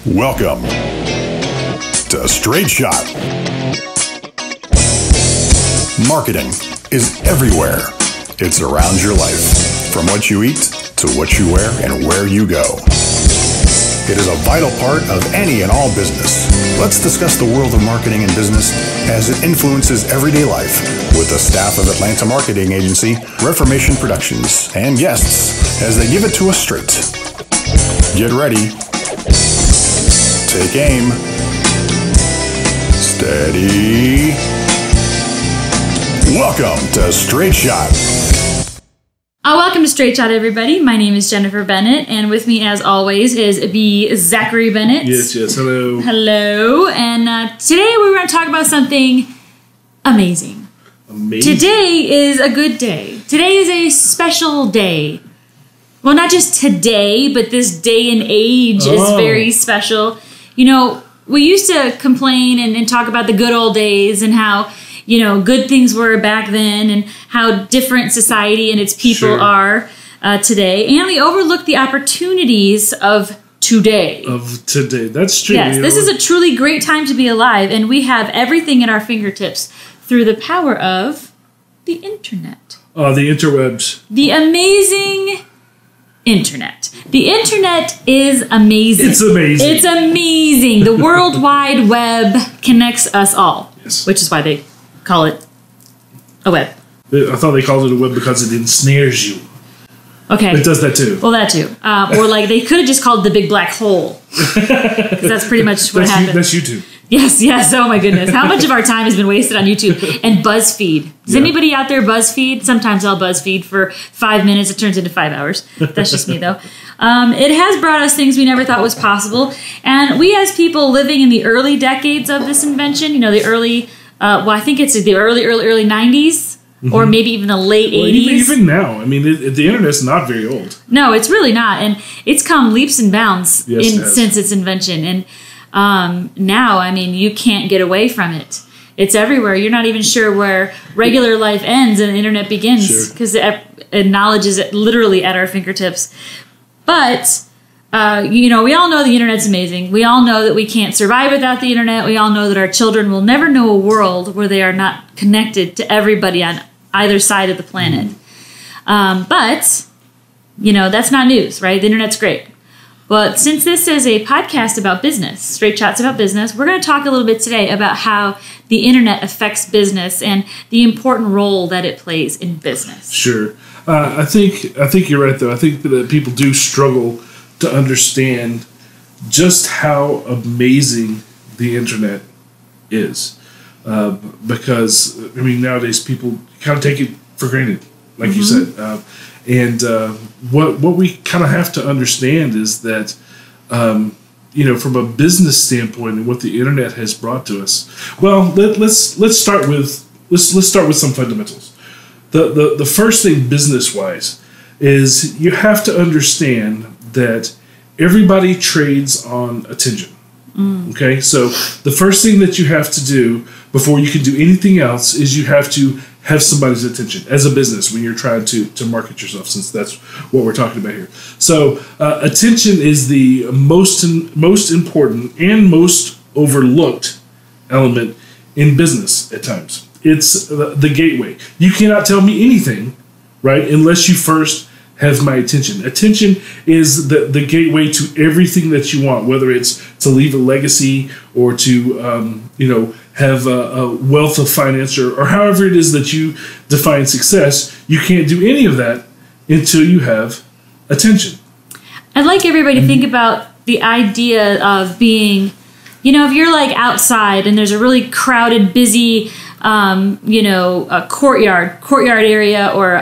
Welcome to Straight Shot. Marketing is everywhere. It's around your life, from what you eat to what you wear and where you go. It is a vital part of any and all business. Let's discuss the world of marketing and business as it influences everyday life with the staff of Atlanta marketing agency Reformation Productions and guests as they give it to us straight. Get ready. Take aim. Steady. Welcome to Straight Shot. Welcome to Straight Shot, everybody. My name is Jennifer Bennett, and with me, as always, is B. Zachary Bennett. Yes, hello. Hello, and today we're going to talk about something amazing. Today is a good day. Today is a special day. Well, not just today, but this day and age is very special. You know, we used to complain and talk about the good old days and how, you know, good things were back then and how different society and its people are today. And we overlook the opportunities of today. That's true. Yes, this is a truly great time to be alive, and we have everything at our fingertips through the power of the internet. The interwebs. The amazing internet. The internet is amazing. It's amazing. It's amazing. The World Wide Web connects us all, which is why they call it a web. I thought they called it a web because it ensnares you. Okay. It does that too. Well, that too. Or like they could have just called it the big black hole. Because that's pretty much what happened. That's YouTube. Yes. Oh my goodness. How much of our time has been wasted on YouTube and BuzzFeed? Does anybody out there BuzzFeed? Sometimes I'll BuzzFeed for 5 minutes. It turns into 5 hours. That's just me though. It has brought us things we never thought was possible. And we as people living in the early decades of this invention, you know, the early, I think it's the early 90s. Mm-hmm. Or maybe even the late 80s. Even now. I mean, the internet's not very old. No, it's really not. And it's come leaps and bounds since its invention. And now, I mean, you can't get away from it. It's everywhere. You're not even sure where regular life ends and the internet begins. Because knowledge is literally at our fingertips. But, you know, we all know the internet's amazing. We all know that we can't survive without the internet. We all know that our children will never know a world where they are not connected to everybody on either side of the planet. But, you know, that's not news, right? The internet's great. But since this is a podcast about business, Straight Shots about business, we're going to talk a little bit today about how the internet affects business and the important role that it plays in business. Sure. I think you're right, though. I think that people do struggle to understand just how amazing the internet is. Because, I mean, nowadays people kind of take it for granted, like you said. And what we kind of have to understand is that, you know, from a business standpoint and what the internet has brought to us. Well, let's start with some fundamentals. The first thing business-wise is you have to understand that everybody trades on attention. Okay, so the first thing that you have to do before you can do anything else is you have to have somebody's attention as a business when you're trying to market yourself, since that's what we're talking about here. So attention is the most important and most overlooked element in business at times. It's the gateway. You cannot tell me anything, right, unless you first have my attention. Attention is the gateway to everything that you want, whether it's to leave a legacy or to, you know, have a wealth of finance or however it is that you define success. You can't do any of that until you have attention. I'd like everybody to think about the idea of being, you know, if you're like outside and there's a really crowded, busy, you know, a courtyard area or,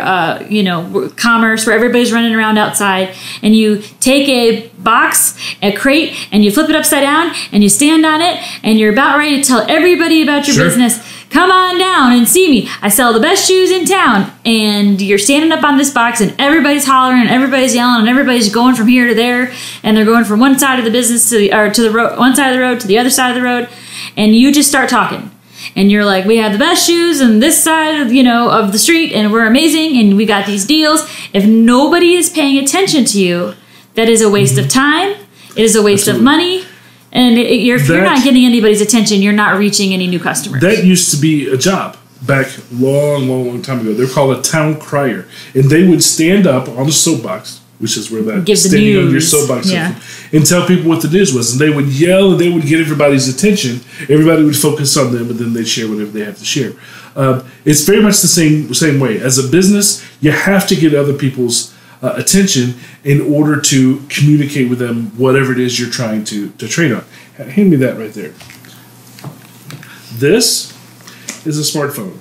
you know, commerce where everybody's running around outside, and you take a box, a crate, and you flip it upside down and you stand on it and you're about ready to tell everybody about your business. Come on down and see me. I sell the best shoes in town. And you're standing up on this box and everybody's hollering and everybody's yelling and everybody's going from here to there, and they're going from one side of the business to the road, one side of the road to the other side of the road, and you just start talking. And you're like, we have the best shoes on this side of, you know, of the street, and we're amazing, and we got these deals. If nobody is paying attention to you, that is a waste of time. It is a waste of money. And if you're not getting anybody's attention, you're not reaching any new customers. That used to be a job back long time ago. They're called a town crier. And they would stand up on a soapbox, which is where that standing on your soapbox and tell people what the news was. And they would yell and they would get everybody's attention. Everybody would focus on them and then they'd share whatever they have to share. It's very much the same way. As a business, you have to get other people's attention in order to communicate with them whatever it is you're trying to trade on. Hand me that right there. This is a smartphone.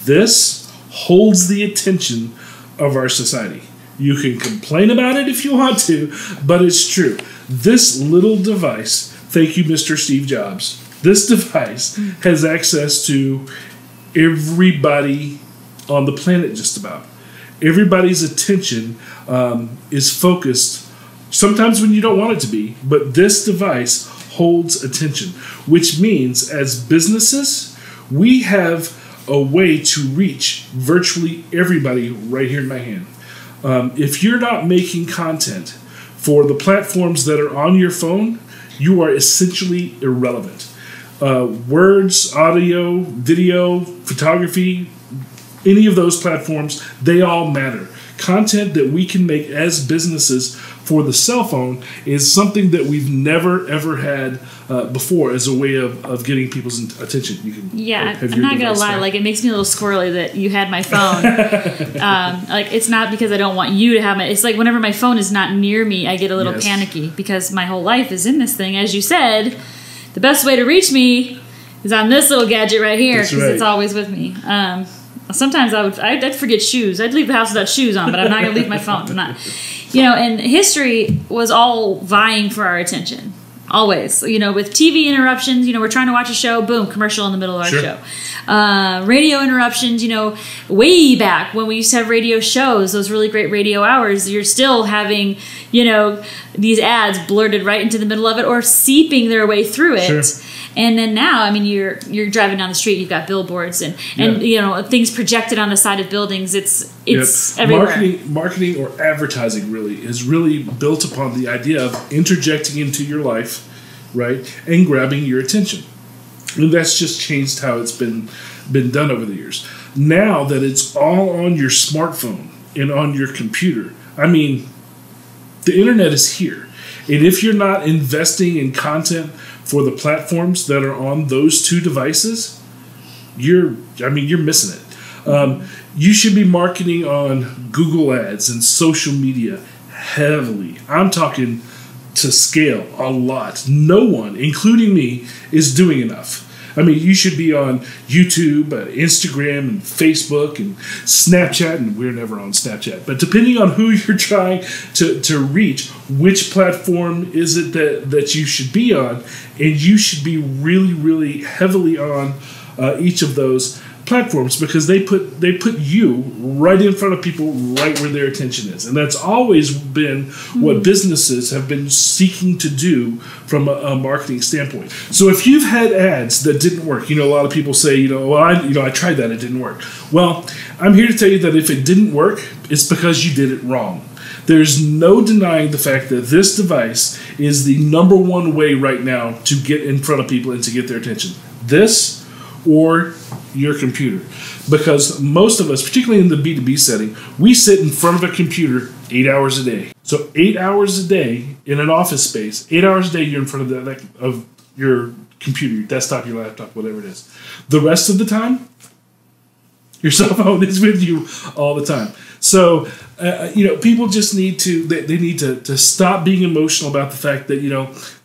This holds the attention of our society. You can complain about it if you want to, but it's true. This little device, thank you, Mr. Steve Jobs, this device has access to everybody on the planet just about. Everybody's attention is focused, sometimes when you don't want it to be, but this device holds attention, which means as businesses, we have a way to reach virtually everybody right here in my hand. If you're not making content for the platforms that are on your phone, you are essentially irrelevant. Words, audio, video, photography, any of those platforms, they all matter. Content that we can make as businesses for the cell phone is something that we've never, ever had before as a way of getting people's attention. You can I'm not going to lie. Like, it makes me a little squirrely that you had my phone. Like, it's not because I don't want you to have it. It's like whenever my phone is not near me, I get a little panicky because my whole life is in this thing. As you said, the best way to reach me is on this little gadget right here because it's always with me. Sometimes I'd forget shoes. I'd leave the house without shoes on, but I'm not going to leave my phone. I'm not. And history was all vying for our attention. Always. With TV interruptions, we're trying to watch a show, boom, commercial in the middle of our show. Radio interruptions, way back when we used to have radio shows, those really great radio hours, you're still having, these ads blurted right into the middle of it or seeping their way through it. Sure. And then now, you're driving down the street, you've got billboards and things projected on the side of buildings. It's everywhere. Marketing or advertising really is really built upon the idea of interjecting into your life, right, and grabbing your attention. And that's just changed how it's been done over the years. Now that it's all on your smartphone and on your computer, the internet is here. And if you're not investing in content for the platforms that are on those two devices, you're missing it. You should be marketing on Google Ads and social media heavily. I'm talking to scale a lot. No one, including me, is doing enough. You should be on YouTube, Instagram, and Facebook, and Snapchat, and we're never on Snapchat. But depending on who you're trying to reach, which platform is it that you should be on, and you should be really, really heavily on each of those platforms because they put you right in front of people right where their attention is. And that's always been what businesses have been seeking to do from a marketing standpoint. So if you've had ads that didn't work, a lot of people say, I tried that, it didn't work. Well, I'm here to tell you that if it didn't work, it's because you did it wrong. There's no denying the fact that this device is the number one way right now to get in front of people and to get their attention. This or your computer. Because most of us, particularly in the B2B setting, we sit in front of a computer 8 hours a day. So 8 hours a day in an office space, 8 hours a day you're in front of your computer, your desktop, your laptop, whatever it is. The rest of the time, your cell phone is with you all the time. So, people just need to, they need to stop being emotional about the fact that,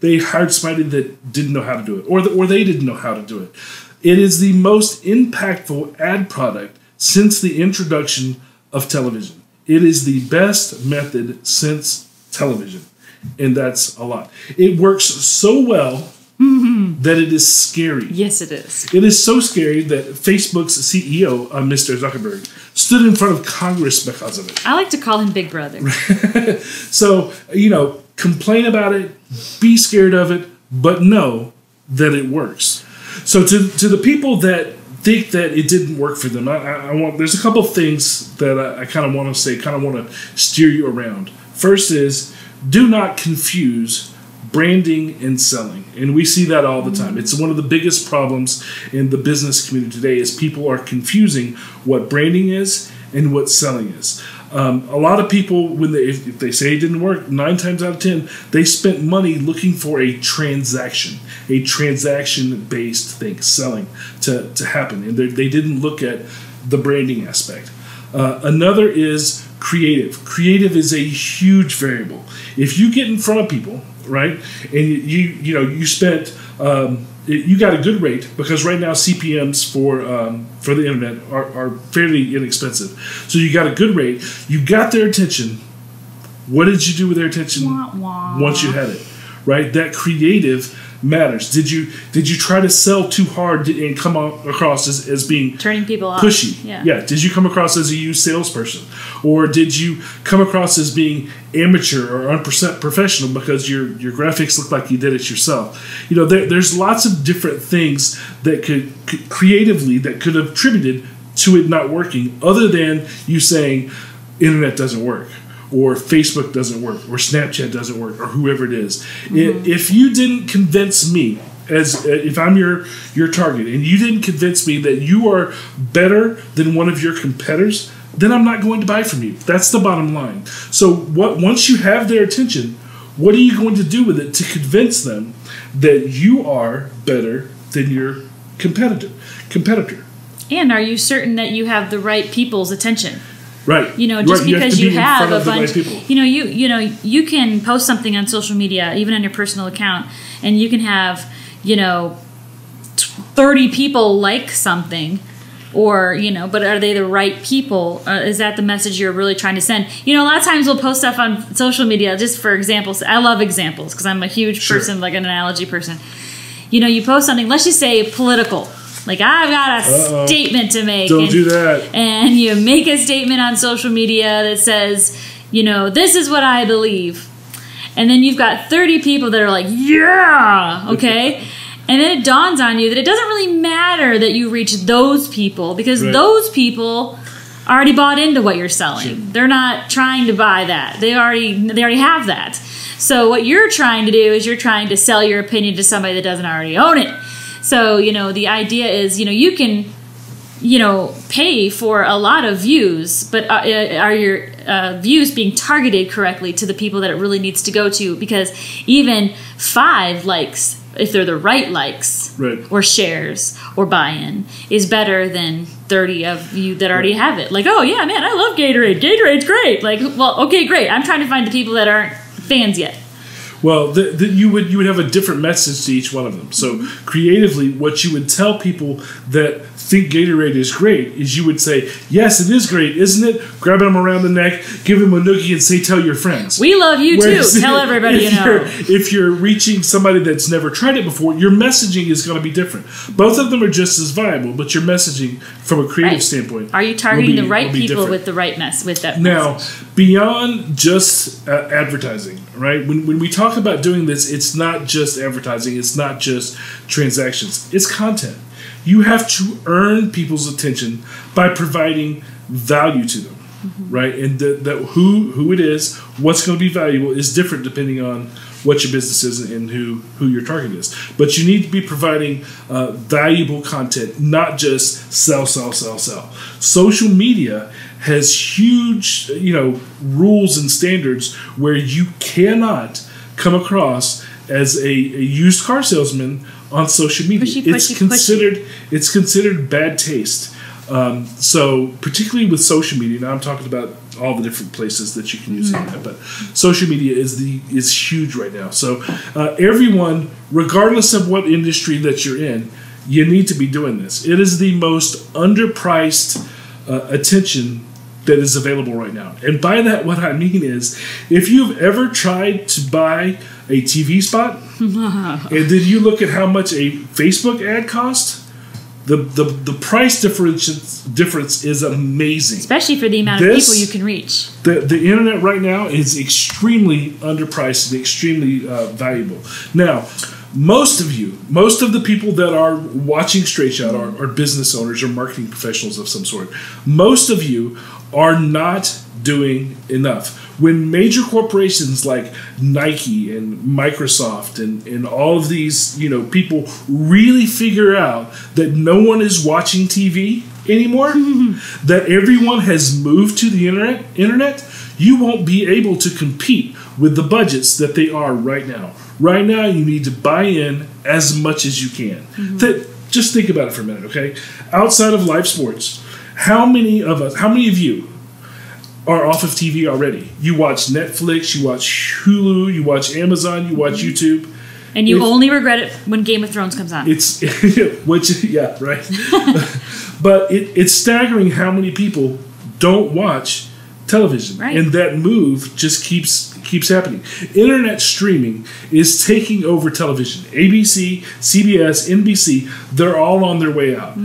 they hired somebody that didn't know how to do it, or they didn't know how to do it. It is the most impactful ad product since the introduction of television. It is the best method since television, and that's a lot. It works so well that it is scary. Yes, it is. It is so scary that Facebook's CEO, Mr. Zuckerberg, stood in front of Congress because of it. I like to call him Big Brother. So, complain about it, be scared of it, but know that it works. So to the people that think that it didn't work for them, there's a couple of things that I kind of want to say, kind of want to steer you around. First is, do not confuse branding and selling. And we see that all the time. It's one of the biggest problems in the business community today is people are confusing what branding is and what selling is. A lot of people, when if they say it didn't work, 9 times out of 10, they spent money looking for a transaction-based thing, selling to happen. And they didn't look at the branding aspect. Another is creative. Creative is a huge variable. If you get in front of people, right, and you spent you got a good rate, because right now CPMs for the internet are fairly inexpensive. So you got a good rate. You got their attention. What did you do with their attention once you had it? Right, that creative matters. Did you try to sell too hard and come across as being turning people off? Pushy? Yeah. Did you come across as a used salesperson, or did you come across as being amateur or unprofessional because your graphics look like you did it yourself? There's lots of different things that could creatively that could have attributed to it not working, other than you saying internet doesn't work, or Facebook doesn't work, or Snapchat doesn't work, or whoever it is. If you didn't convince me, if I'm your target, and you didn't convince me that you are better than one of your competitors, then I'm not going to buy from you. That's the bottom line. So once you have their attention, what are you going to do with it to convince them that you are better than your competitor? And are you certain that you have the right people's attention? Right. Just because you have a bunch, people. You can post something on social media, even on your personal account, and you can have, 30 people like something, or, but are they the right people? Is that the message you're really trying to send? A lot of times we'll post stuff on social media, just for examples. I love examples because I'm a huge person, like an analogy person. You post something, let's just say political. Like, I've got a statement to make. Don't do that. And you make a statement on social media that says, this is what I believe. And then you've got 30 people that are like, yeah, okay? And then it dawns on you that it doesn't really matter that you reach those people, because those people already bought into what you're selling. Sure. They're not trying to buy that. They already have that. So what you're trying to do is you're trying to sell your opinion to somebody that doesn't already own it. So, the idea is, you can, pay for a lot of views, but are your views being targeted correctly to the people that it really needs to go to? Because even 5 likes, if they're the right likes, or shares, or buy-in, is better than 30 of you that already have it. Like, oh, yeah, man, I love Gatorade. Gatorade's great. Like, well, okay, great. I'm trying to find the people that aren't fans yet. Well, you would have a different message to each one of them. So creatively, what you would tell people that think Gatorade is great is you would say, yes, it is great, isn't it? Grab them around the neck, give them a noogie, and say, tell your friends. We love you too. Tell everybody you know. If you're reaching somebody that's never tried it before, your messaging is going to be different. Both of them are just as viable, but your messaging from a creative standpoint, are you targeting the right people with the right with that now, message? Beyond just advertising, right? When we talk about doing this, it's not just advertising, it's not just transactions, it's content. You have to earn people's attention by providing value to them, right? And that who it is, what's going to be valuable is different depending on what your business is and who your target is. But you need to be providing valuable content, not just sell. Social media has huge, rules and standards where you cannot come across as a used car salesman on social media. It's considered bad taste. So particularly with social media, now I'm talking about all the different places that you can use it, but social media is huge right now. So everyone, regardless of what industry that you're in, you need to be doing this. It is the most underpriced attention that is available right now. And by that, what I mean is, if you've ever tried to buy a TV spot, and then you look at how much a Facebook ad costs, the price difference is amazing. Especially for the amount of people you can reach. The internet right now is extremely underpriced and extremely valuable. Now, most of the people that are watching Straight Shot are business owners or marketing professionals of some sort. Most of you are not doing enough. When major corporations like Nike and Microsoft and all of these, people really figure out that no one is watching TV anymore, that everyone has moved to the internet, you won't be able to compete with the budgets that they are right now. Right now, you need to buy in as much as you can. Just think about it for a minute, okay? Outside of live sports, how many of you are off of TV already? You watch Netflix, you watch Hulu, you watch Amazon, you watch YouTube. And you only regret it when Game of Thrones comes on. Yeah, right. But it's staggering how many people don't watch television. Right. And that move just keeps happening. Internet streaming is taking over television. ABC, CBS, NBC, they're all on their way out.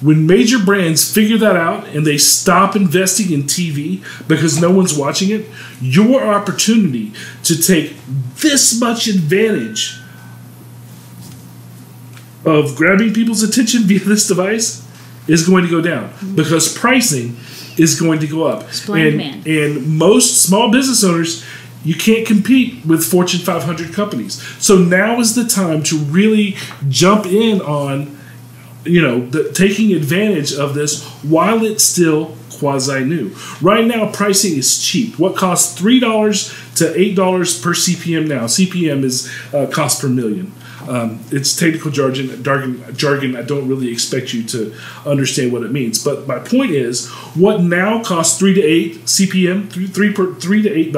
When major brands figure that out and they stop investing in TV because no one's watching it, your opportunity to take this much advantage of grabbing people's attention via this device is going to go down because pricing is going to go up. And most small business owners, you can't compete with Fortune 500 companies. So now is the time to really jump in on, taking advantage of this while it's still quasi-new. Right now, pricing is cheap. What costs $3 to $8 per CPM now? CPM is cost per million. It's technical jargon. I don't really expect you to understand what it means. But my point is, what now costs 3 to 8 CPM, $3 to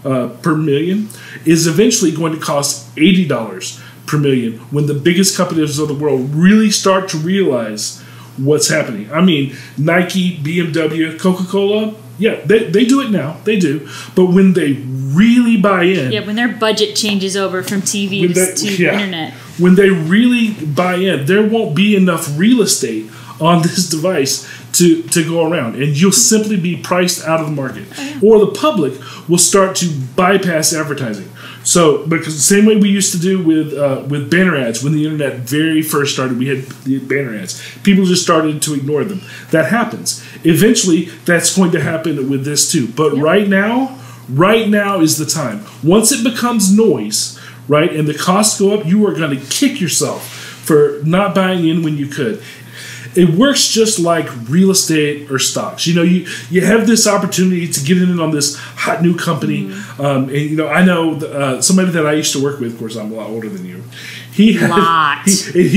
$8 per million, is eventually going to cost $80 per million when the biggest companies of the world really start to realize what's happening. I mean, Nike, BMW, Coca-Cola, yeah, they do it now. They do. But when they really buy in... Yeah, when their budget changes over from TV to internet. When they really buy in, there won't be enough real estate on this device to go around. And you'll simply be priced out of the market. Or the public will start to bypass advertising. So, because the same way we used to do with banner ads when the internet very first started, we had the banner ads. People just started to ignore them. That happens. Eventually, that's going to happen with this too. But right now is the time. Once it becomes noise, right, and the costs go up, you are going to kick yourself for not buying in when you could. It works just like real estate or stocks. You have this opportunity to get in on this hot new company. And I know somebody that I used to work with. Of course, I'm a lot older than you. He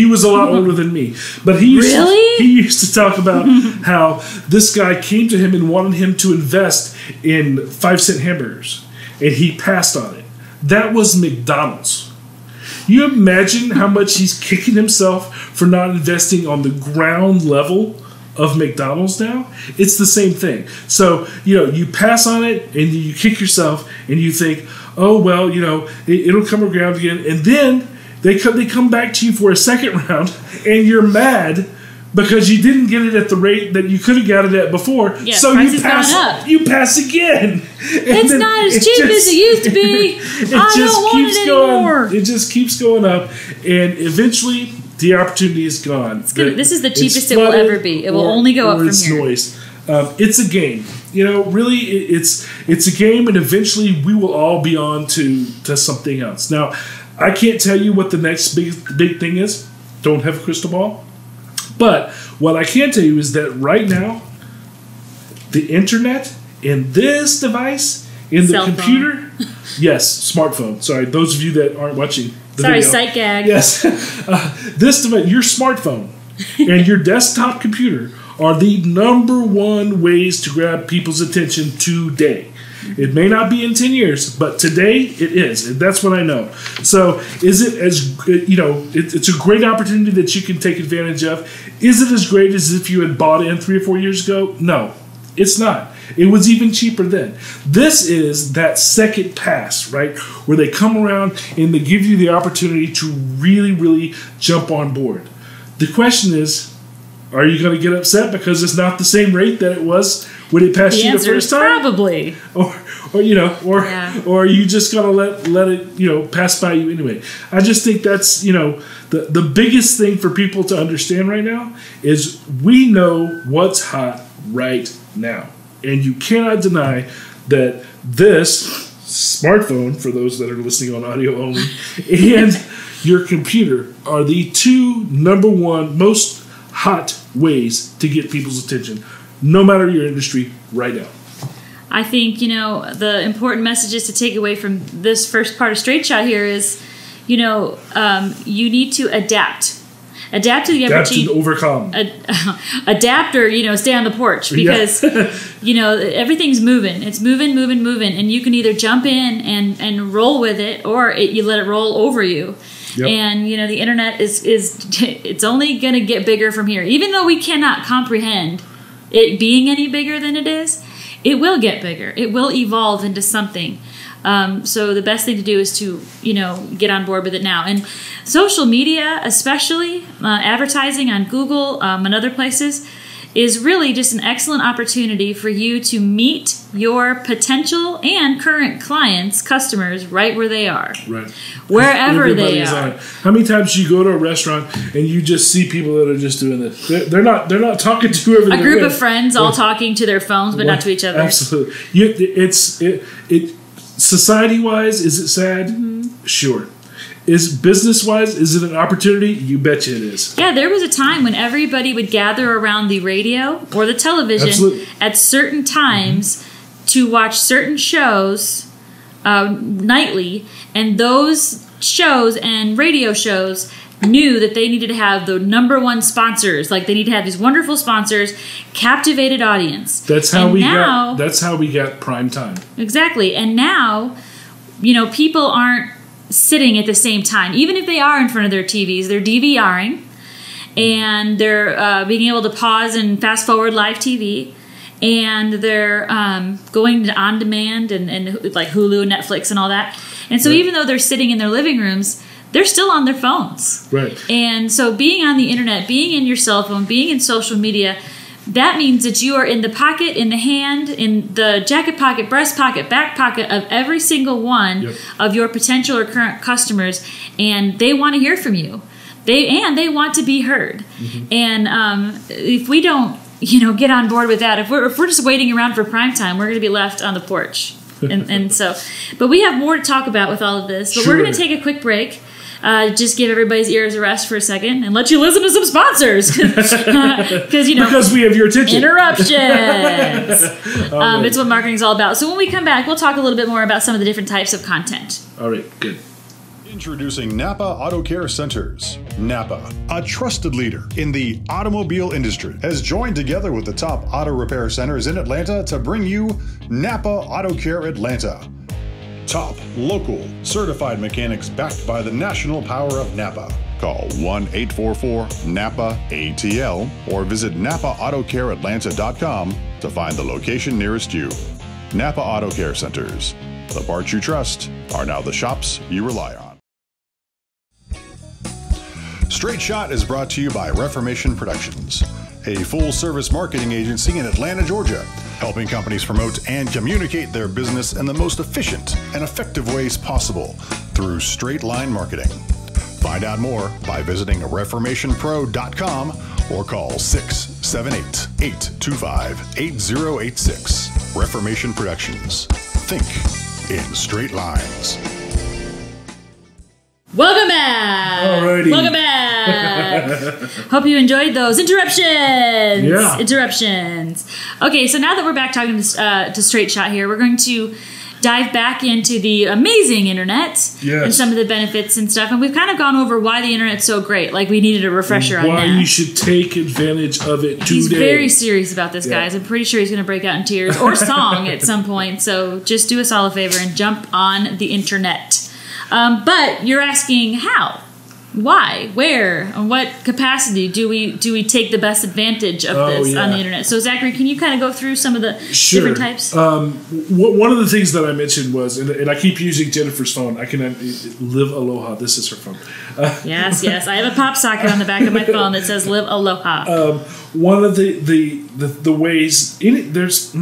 was a lot older than me. But he used to talk about how this guy came to him and wanted him to invest in 5-cent hamburgers, and he passed on it. That was McDonald's. You imagine how much he's kicking himself for not investing on the ground level of McDonald's now? It's the same thing. So, you pass on it and you kick yourself and you think, oh, well, it'll come around again. And then they come back to you for a second round and you're mad because you didn't get it at the rate that you could have got it at before. Yeah, so you pass again. It's not as cheap as it used to be. I don't want it anymore. It just keeps going up, and eventually the opportunity is gone. This is the cheapest it will ever be. It will only go up from here. Noise. It's a game. Really, it's a game, and eventually we will all be on to something else. Now, I can't tell you what the next big thing is. Don't have a crystal ball. But what I can tell you is that right now, the internet in this device, in the computer, yes, smartphone. Sorry, those of you that aren't watching the video. Sight gag. Yes, this device, your smartphone and your desktop computer are the #1 ways to grab people's attention today. It may not be in 10 years, but today it is. And that's what I know. So is it it's a great opportunity that you can take advantage of. Is it as great as if you had bought in 3 or 4 years ago? No, it's not. It was even cheaper then. This is that second pass, right? Where they come around and they give you the opportunity to really, really jump on board. The question is, are you going to get upset because it's not the same rate that it was when it passed you the first time? Probably. Or are you just going to let it pass by you anyway? I just think that's the biggest thing for people to understand right now is we know what's hot right now. And you cannot deny that this smartphone, for those that are listening on audio only, and your computer are the two number one most hot ways to get people's attention, no matter your industry, right now. I think, the important messages to take away from this first part of Straight Shot here is, you need to adapt. Adapt to the Adapt and overcome. Adapt or, stay on the porch because, everything's moving. It's moving. And you can either jump in and roll with it or you let it roll over you. Yep. And, the internet it's only going to get bigger from here. Even though we cannot comprehend it being any bigger than it is, it will get bigger. It will evolve into something. So the best thing to do is to, get on board with it now. And social media, especially advertising on Google and other places, is really just an excellent opportunity for you to meet your potential and current clients, customers, right where they are. Right. Wherever they are. How many times do you go to a restaurant and you just see people that are just doing this? They're not talking to whoever a group of friends all talking to their phones, but not to each other. Absolutely. Society-wise, is it sad? Mm-hmm. Sure. Is business-wise, is it an opportunity? You betcha it is. Yeah, there was a time when everybody would gather around the radio or the television at certain times to watch certain shows nightly, and those shows and radio shows knew that they needed to have the number one sponsors. Like, they need to have these wonderful sponsors, captivated audience. That's how we got prime time. Exactly. And now, people aren't sitting at the same time. Even if they are in front of their TVs, they're DVRing, and they're being able to pause and fast forward live TV, and they're going to on demand and like Hulu, Netflix, and all that. And so even though they're sitting in their living rooms, they're still on their phones. Right. And so being on the internet, being in your cell phone, being in social media, that means that you are in the pocket, in the hand, in the jacket pocket, breast pocket, back pocket of every single one of your potential or current customers, and they want to hear from you. They want to be heard. Mm-hmm. And if we don't, get on board with that, if we're just waiting around for prime time, we're going to be left on the porch. and so, but we have more to talk about with all of this. But we're going to take a quick break. Just give everybody's ears a rest for a second and let you listen to some sponsors. Because we have your attention. Interruptions. It's what marketing is all about. So when we come back, we'll talk a little bit more about some of the different types of content. All right, good. Introducing Napa Auto Care Centers. Napa, a trusted leader in the automobile industry, has joined together with the top auto repair centers in Atlanta to bring you Napa Auto Care Atlanta. Top, local, certified mechanics backed by the national power of Napa. Call 1-844-NAPA-ATL or visit NapaAutoCareAtlanta.com to find the location nearest you. Napa Auto Care Centers. The parts you trust are now the shops you rely on. Straight Shot is brought to you by Reformation Productions, a full-service marketing agency in Atlanta, Georgia, helping companies promote and communicate their business in the most efficient and effective ways possible through straight-line marketing. Find out more by visiting reformationpro.com or call 678-825-8086. Reformation Productions. Think in straight lines. Welcome back. Alrighty. Welcome back. Hope you enjoyed those interruptions. Yeah. Interruptions. Okay, so now that we're back talking to Straight Shot here, we're going to dive back into the amazing internet and some of the benefits and stuff. And we've kind of gone over why the internet's so great. Like, we needed a refresher on that. Why you should take advantage of it today. He's very serious about this, guys. I'm pretty sure he's going to break out in tears or song at some point. So just do us all a favor and jump on the internet. But you're asking how, why, where, in what capacity do we take the best advantage of this on the internet? So Zachary, can you kind of go through some of the different types? One of the things that I mentioned was, and I keep using Jennifer's phone. I can Live Aloha. This is her phone. Yes. I have a pop socket on the back of my phone that says Live Aloha. One of the ways there's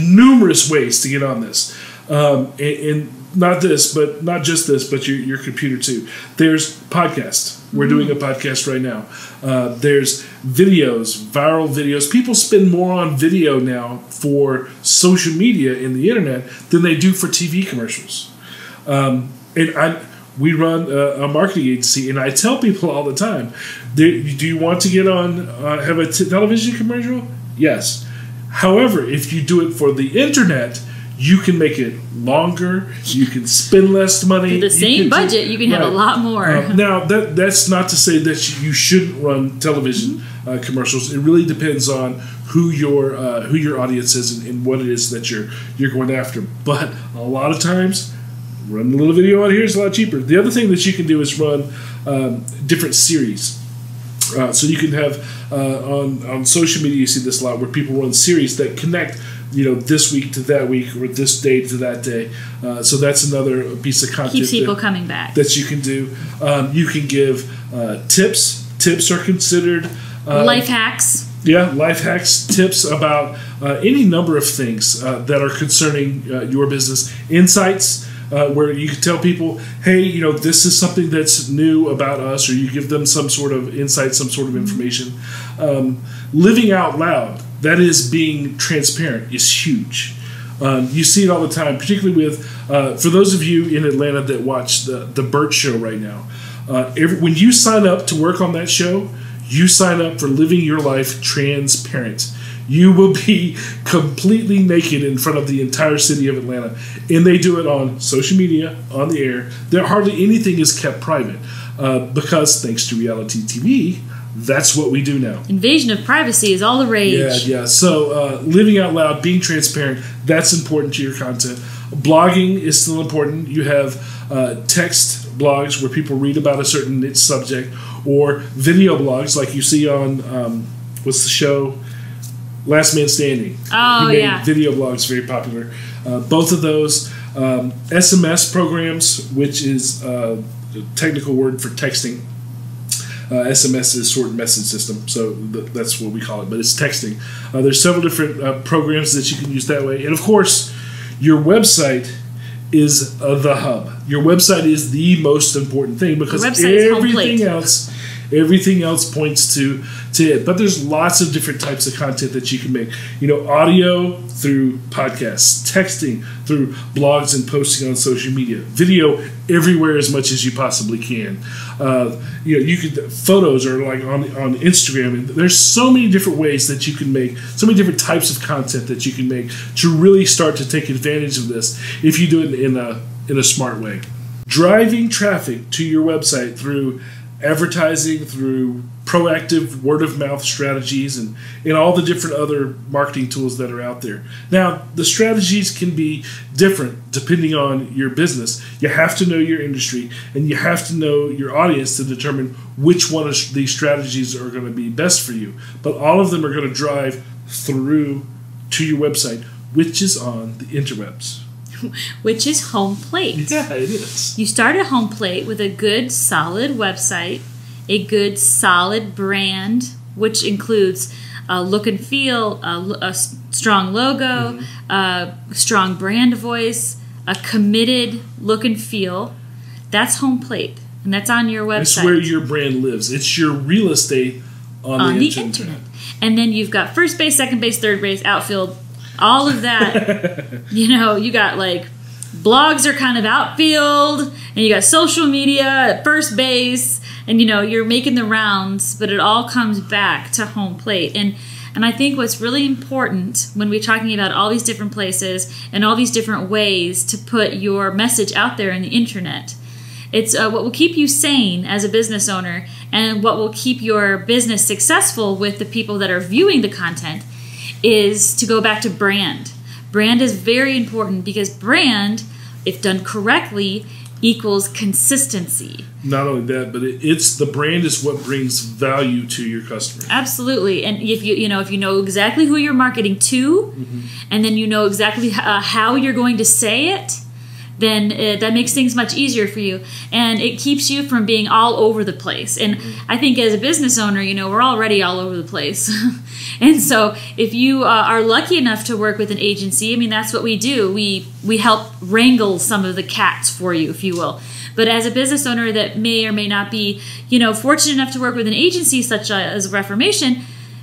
numerous ways to get on this, and not just this, but your computer too. There's podcasts. We're doing a podcast right now. There's videos, viral videos. People spend more on video now for social media and the internet than they do for TV commercials. We run a marketing agency, and I tell people all the time, do you want to get on, have a television commercial? Yes. However, if you do it for the internet, you can make it longer. You can spend less money. For the same budget, you can have a lot more. Now, that's not to say that you shouldn't run television commercials. It really depends on who your audience is and what it is that you're going after. But a lot of times, run a little video on here is a lot cheaper. The other thing that you can do is run different series. So you can have on social media, you see this a lot, where people run series that connect, this week to that week or this day to that day. So that's another piece of content. Keeps people coming back. That you can do. You can give tips. Tips are considered. Life hacks. Yeah, life hacks, tips about any number of things that are concerning your business. Insights. Where you can tell people, hey, this is something that's new about us, or you give them some sort of insight, some sort of information. Living out loud, that is being transparent, is huge. You see it all the time, particularly with, for those of you in Atlanta that watch the Burt Show right now, when you sign up to work on that show, you sign up for living your life transparent. You will be completely naked in front of the entire city of Atlanta. And they do it on social media, on the air. Hardly anything is kept private because, thanks to reality TV, that's what we do now. Invasion of privacy is all the rage. Yeah. So living out loud, being transparent, that's important to your content. Blogging is still important. You have text blogs where people read about a certain niche subject, or video blogs like you see on, what's the show? Last Man Standing. Oh, he made video blogs very popular. Both of those. SMS programs, which is a technical word for texting. SMS is short message system, so that's what we call it, but it's texting. There's several different programs that you can use that way. And, of course, your website is the hub. Your website is the most important thing because everything else points to it. But there's lots of different types of content that you can make. Audio through podcasts, texting through blogs and posting on social media, video everywhere as much as you possibly can. You could photos or like on Instagram. And there's so many different ways that you can make, so many different types of content that you can make to really start to take advantage of this if you do it in a smart way. Driving traffic to your website through advertising, through proactive word-of-mouth strategies, and all the different other marketing tools that are out there. Now, the strategies can be different depending on your business. You have to know your industry, and you have to know your audience to determine which one of these strategies are going to be best for you. But all of them are going to drive through to your website, which is on the interwebs. Which is home plate. Yeah, it is. You start at home plate with a good, solid website, a good, solid brand, which includes a look and feel, a strong logo, a strong brand voice, a committed look and feel. That's home plate, and that's on your website. It's where your brand lives. It's your real estate on the internet. And then you've got first base, second base, third base, outfield, all of that. You got like blogs are kind of outfield, and you got social media at first base, and you're making the rounds, but it all comes back to home plate. And I think what's really important when we're talking about all these different places and all these different ways to put your message out there in the internet, it's what will keep you sane as a business owner, and what will keep your business successful with the people that are viewing the content is to go back to brand. Brand is very important because brand, if done correctly, equals consistency. Not only that, but it's the brand is what brings value to your customer. Absolutely. And if you know exactly who you're marketing to, and then you know exactly how you're going to say it, then that makes things much easier for you, and it keeps you from being all over the place. And I think as a business owner, we're already all over the place. And so if you are lucky enough to work with an agency, that's what we do. We help wrangle some of the cats for you, if you will. But as a business owner that may or may not be, fortunate enough to work with an agency such as Reformation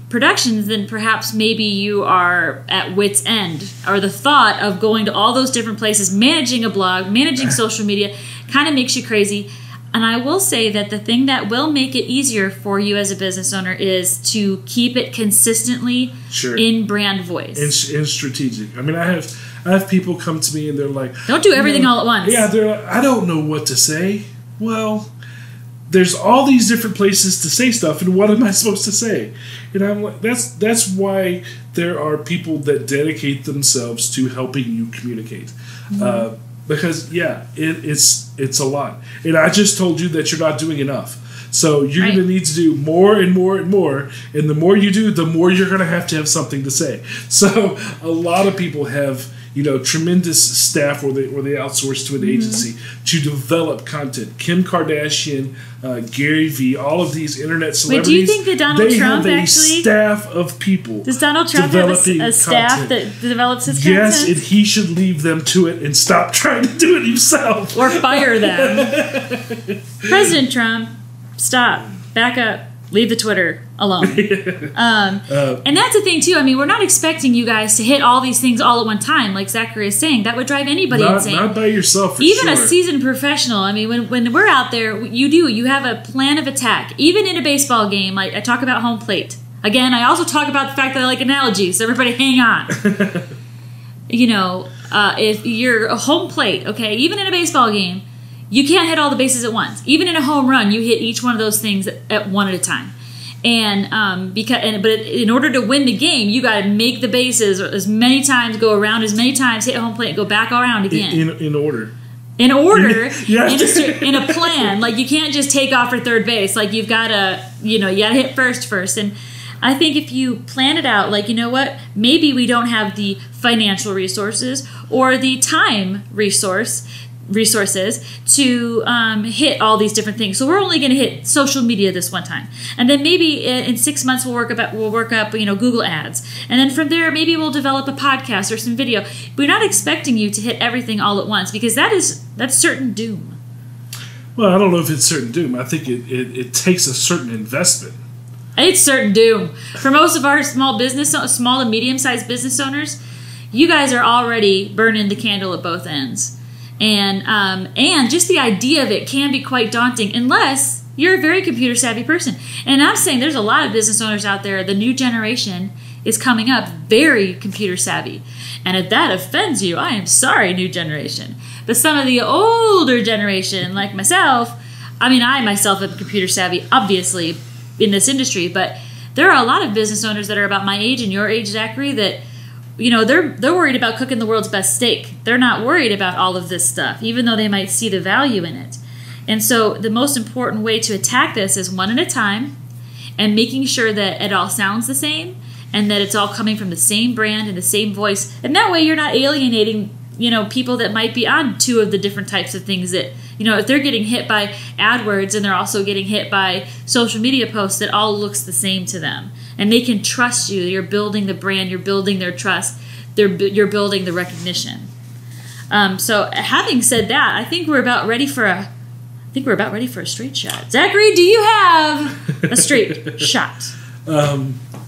Productions, then perhaps maybe you are at wit's end, or the thought of going to all those different places, managing a blog, managing social media, kind of makes you crazy. And I will say that the thing that will make it easier for you as a business owner is to keep it consistently in brand voice and strategic. I have people come to me and they're like, "Don't do everything all at once." Yeah, they're like, "I don't know what to say." Well, there's all these different places to say stuff, and what am I supposed to say? And I'm like, that's why there are people that dedicate themselves to helping you communicate. Because it's a lot. And I just told you that you're not doing enough. So you're going to need to do more and more and more. And the more you do, the more you're going to have something to say. So a lot of people have tremendous staff, or they outsource to an agency to develop content. Kim Kardashian, Gary Vee, all of these internet celebrities. Wait, do you think that Donald Trump have a actually staff of people? Does Donald Trump have a staff that develops his content? Yes, and he should leave them to it and stop trying to do it himself, or fire them. President Trump, stop, back up. Leave the Twitter alone. And that's the thing, too. We're not expecting you guys to hit all these things all at one time, like Zachary is saying. That would drive anybody insane. Not by yourself, for Even sure. a seasoned professional. When we're out there, you have a plan of attack. Even in a baseball game, like I talk about home plate. Again, I also talk about the fact that I like analogies, so everybody hang on. If you're a home plate, okay, even in a baseball game, you can't hit all the bases at once. Even in a home run, you hit each one of those things at one at a time. But in order to win the game, you got to make the bases as many times, go around as many times, hit home plate, and go back around again. In order. In order, in a plan. Like, you can't just take off for third base. Like, you've got to, you got to hit first. And I think if you plan it out, like, maybe we don't have the financial resources or the time resources to hit all these different things. So we're only going to hit social media this one time, and then maybe in 6 months we'll work up Google Ads, and then from there maybe we'll develop a podcast or some video. We're not expecting you to hit everything all at once, because that's certain doom. Well, I don't know if it's certain doom. I think it takes a certain investment. It's certain doom for most of our small and medium-sized business owners. You guys are already burning the candle at both ends. And just the idea of it can be quite daunting unless you're a very computer savvy person. And I'm saying there's a lot of business owners out there. The new generation is coming up very computer savvy. And if that offends you, I am sorry, new generation. But some of the older generation, like myself, I myself am computer savvy, obviously, in this industry. But there are a lot of business owners that are about my age and your age, Zachary, that they're worried about cooking the world's best steak. They're not worried about all of this stuff, even though they might see the value in it. And so the most important way to attack this is one at a time, and making sure that it all sounds the same, and that it's all coming from the same brand and the same voice. And that way you're not alienating, people that might be on two of the different types of things that, if they're getting hit by AdWords and they're also getting hit by social media posts, that all looks the same to them. And they can trust you. You're building the brand. You're building their trust. You're building the recognition. So, having said that, I think we're about ready for a straight shot. Zachary, do you have a straight shot?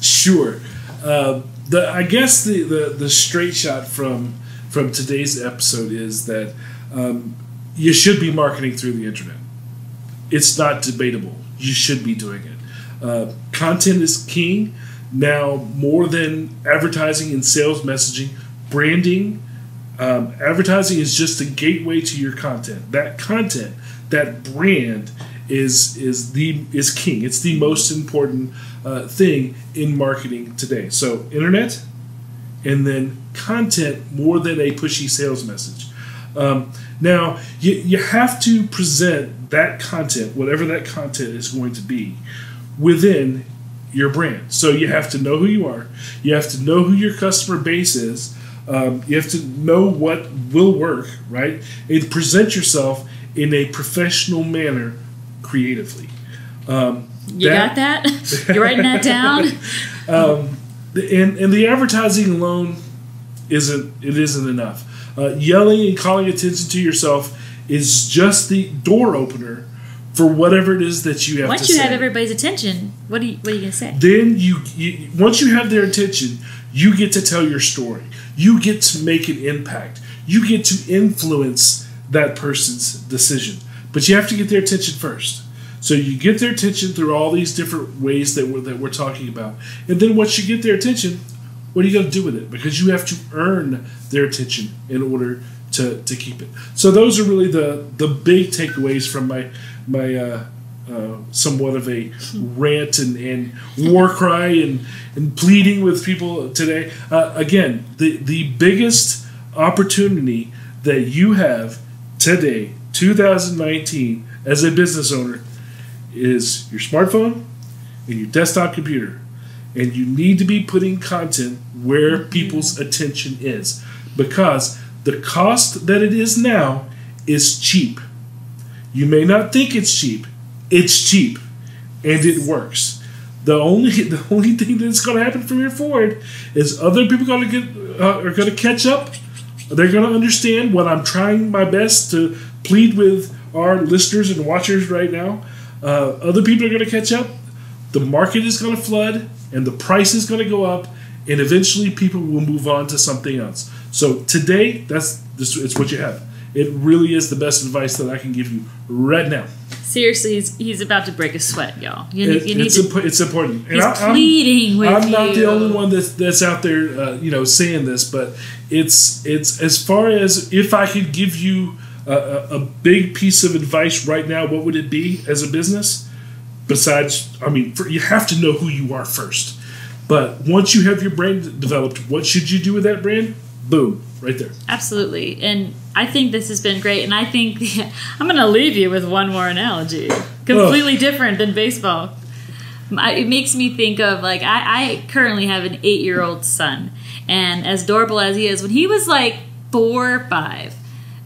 Sure. I guess the straight shot from today's episode is that you should be marketing through the internet. It's not debatable. You should be doing it. Content is king now, more than advertising and sales messaging. Branding, advertising is just a gateway to your content. That content, that brand is king. It's the most important thing in marketing today. So internet, and then content more than a pushy sales message. Now you have to present that content, whatever that content is going to be, within your brand. So you have to know who you are. You have to know who your customer base is. You have to know what will work, right? And present yourself in a professional manner creatively. You got that? You writing that down? And the advertising alone isn't enough. Yelling and calling attention to yourself is just the door opener for whatever it is that you have to say. Once you have everybody's attention, what are you going to say? Then you once you have their attention, you get to tell your story. You get to make an impact. You get to influence that person's decision. But you have to get their attention first. So you get their attention through all these different ways that we're talking about. And then once you get their attention, what are you going to do with it? Because you have to earn their attention in order to keep it. So those are really the big takeaways from my somewhat of a rant and war cry and pleading with people today. Again, the biggest opportunity that you have today, 2019, as a business owner, is your smartphone and your desktop computer. And you need to be putting content where people's attention is, because the cost that it is now is cheap. You may not think it's cheap. It's cheap, and it works. The only thing that's going to happen from here forward is other people are going to catch up. They're going to understand what I'm trying my best to plead with our listeners and watchers right now. Other people are going to catch up. The market is going to flood, and the price is going to go up, and eventually people will move on to something else. So today, it's what you have. It really is the best advice that I can give you right now. Seriously, he's about to break a sweat, y'all. It's important. He's pleading with you. I'm not the only one that's out there, saying this, but it's as far as if I could give you a big piece of advice right now, what would it be as a business? Besides, you have to know who you are first. But once you have your brand developed, what should you do with that brand? Boom, right there. Absolutely. And I think this has been great. And I think I'm going to leave you with one more analogy. Completely different than baseball. It makes me think of, I currently have an 8-year-old son. And as adorable as he is, when he was 4 or 5,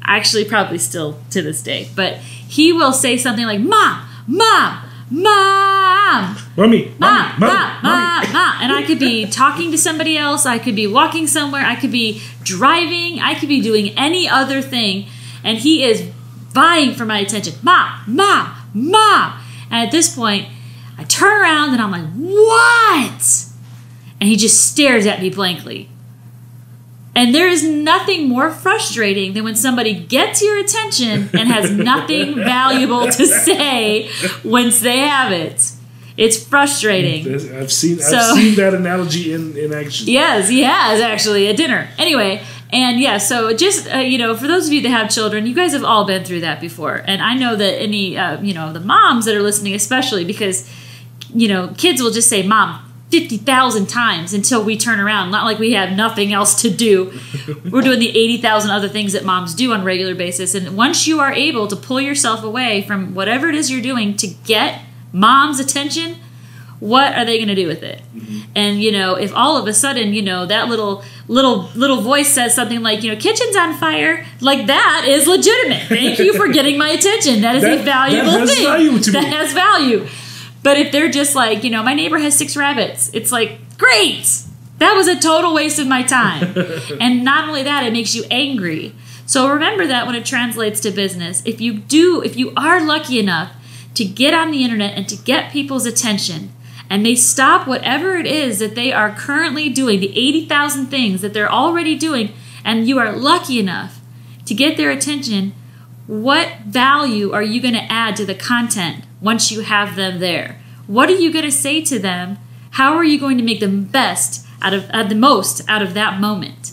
actually probably still to this day, but he will say something like, Mom, Mom, Mom, Mommy, Mom, Mommy, Mom, Mom, Mom. And I could be talking to somebody else. I could be walking somewhere. I could be driving. I could be doing any other thing. And he is vying for my attention. Mom, Mom, Mom. And at this point, I turn around and I'm like, what? And he just stares at me blankly. And there is nothing more frustrating than when somebody gets your attention and has nothing valuable to say once they have it. It's frustrating. I've seen that analogy in action. Yes, he has, actually, at dinner. Anyway, and yeah, so just, for those of you that have children, you guys have all been through that before. And I know that any, the moms that are listening especially, because, kids will just say, Mom, 50,000 times until we turn around. Not like we have nothing else to do. We're doing the 80,000 other things that moms do on a regular basis. And once you are able to pull yourself away from whatever it is you're doing to get mom's attention, what are they going to do with it? Mm-hmm. And, if all of a sudden, that little voice says something like, kitchen's on fire, that is legitimate. Thank you for getting my attention. That is a valuable thing. Value to me. That has value. But if they're just my neighbor has 6 rabbits, it's great! That was a total waste of my time. And not only that, it makes you angry. So remember that when it translates to business. If you are lucky enough to get on the internet and to get people's attention, and they stop whatever it is that they are currently doing, the 80,000 things that they're already doing, and you are lucky enough to get their attention, what value are you going to add to the content once you have them there? What are you going to say to them? How are you going to make the most out of that moment?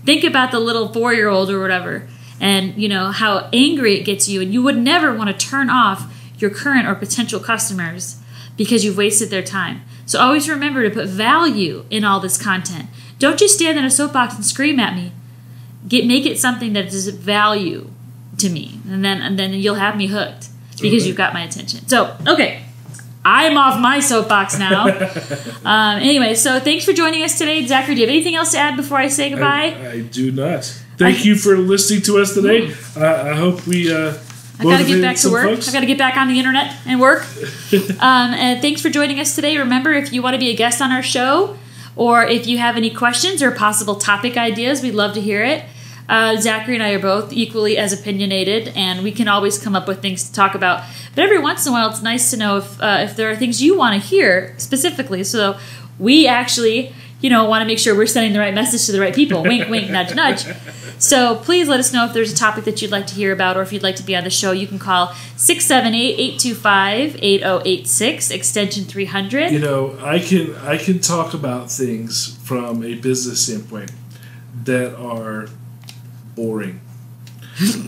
Think about the little 4-year-old or whatever, and how angry it gets you, and you would never want to turn off your current or potential customers because you've wasted their time. So always remember to put value in all this content. Don't just stand in a soapbox and scream at me. Make it something that is value to me, and then you'll have me hooked because you've got my attention. So, okay, I'm off my soapbox now. Anyway, so thanks for joining us today. Zachary, do you have anything else to add before I say goodbye? I do not. Thank you for listening to us today. I hope we I've got to get back to work. Folks. I've got to get back on the internet and work. And thanks for joining us today. Remember, if you want to be a guest on our show, or if you have any questions or possible topic ideas, we'd love to hear it. Zachary and I are both equally as opinionated, and we can always come up with things to talk about. But every once in a while, it's nice to know if there are things you want to hear specifically. So we actually, want to make sure we're sending the right message to the right people. Wink, wink, nudge, nudge. So please let us know if there's a topic that you'd like to hear about, or if you'd like to be on the show. You can call 678-825-8086, extension 300. I can talk about things from a business standpoint that are boring.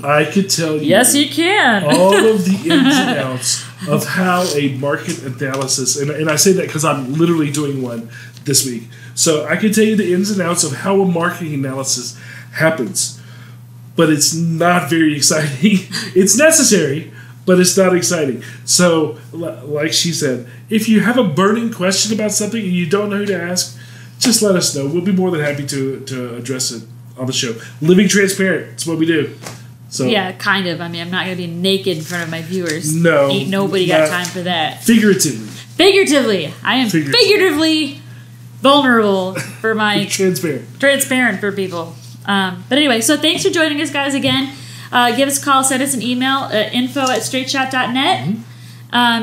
I could tell you. Yes, you can. All of the ins and outs of how a market analysis, and I say that because I'm literally doing one this week. So I can tell you the ins and outs of how a marketing analysis happens, but it's not very exciting. It's necessary, but it's not exciting. So, like she said, if you have a burning question about something and you don't know who to ask, just let us know. We'll be more than happy to address it on the show. Living transparent. It's what we do. So yeah, kind of. I mean, I'm not going to be naked in front of my viewers. No. Ain't nobody got time for that. Figuratively. I am figuratively vulnerable for my... Transparent for people. But anyway, so thanks for joining us, guys, again. Give us a call. Send us an email at info@straightshot.net. Mm-hmm.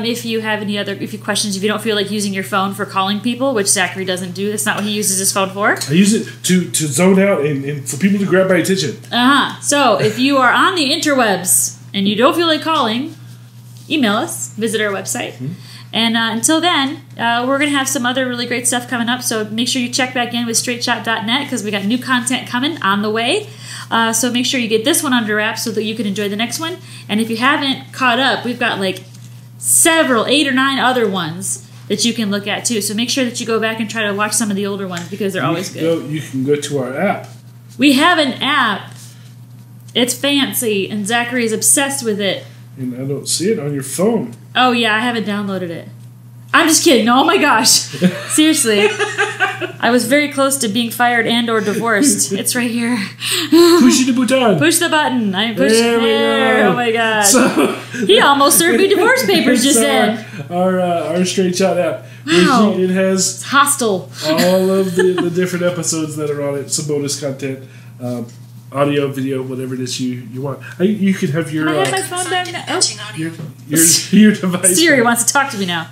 If you have any other questions, if you don't feel like using your phone for calling people, which Zachary doesn't do, that's not what he uses his phone for. I use it to zone out and for people to grab my attention. So if you are on the interwebs and you don't feel like calling, email us, visit our website. Mm-hmm. And until then, we're going to have some other really great stuff coming up, so make sure you check back in with straightshot.net because we got new content coming on the way. So make sure you get this one under wraps so that you can enjoy the next one. And if you haven't caught up, we've got like 8 or 9 other ones that you can look at too. So make sure that you go back and try to watch some of the older ones because they're always good. You can go to our app. We have an app. It's fancy, and Zachary is obsessed with it. And I don't see it on your phone. Oh yeah, I haven't downloaded it. I'm just kidding. Oh my gosh. Seriously. I was very close to being fired and or divorced. It's right here. Push the button. Push the button. I pushed there. Oh my god. So, he almost served me divorce papers just then. Our Straight Shot app. Wow. It has it's hostile. all of the different episodes that are on it. Some bonus content. Audio, video, whatever it is you want. You can have your... Can I have my phone down now? Oh. Your device. Siri wants to talk to me now.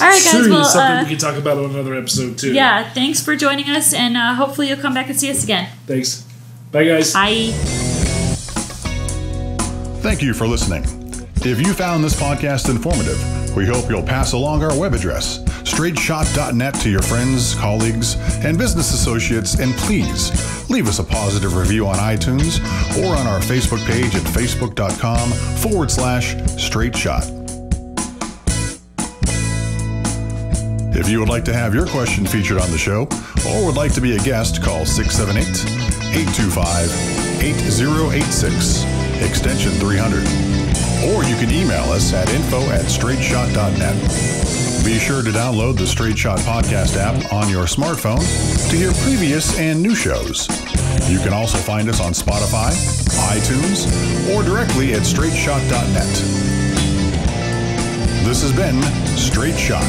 All right, guys. Siri well, is something we can talk about on another episode, too. Yeah, thanks for joining us, and hopefully you'll come back and see us again. Thanks. Bye, guys. Bye. Thank you for listening. If you found this podcast informative, we hope you'll pass along our web address, straightshot.net, to your friends, colleagues, and business associates, and please leave us a positive review on iTunes or on our Facebook page at facebook.com/straightshot. If you would like to have your question featured on the show or would like to be a guest, call 678-825-8086, extension 300. Or you can email us at info@straightshot.net. Be sure to download the Straight Shot Podcast app on your smartphone to hear previous and new shows. You can also find us on Spotify, iTunes, or directly at straightshot.net. This has been Straight Shot.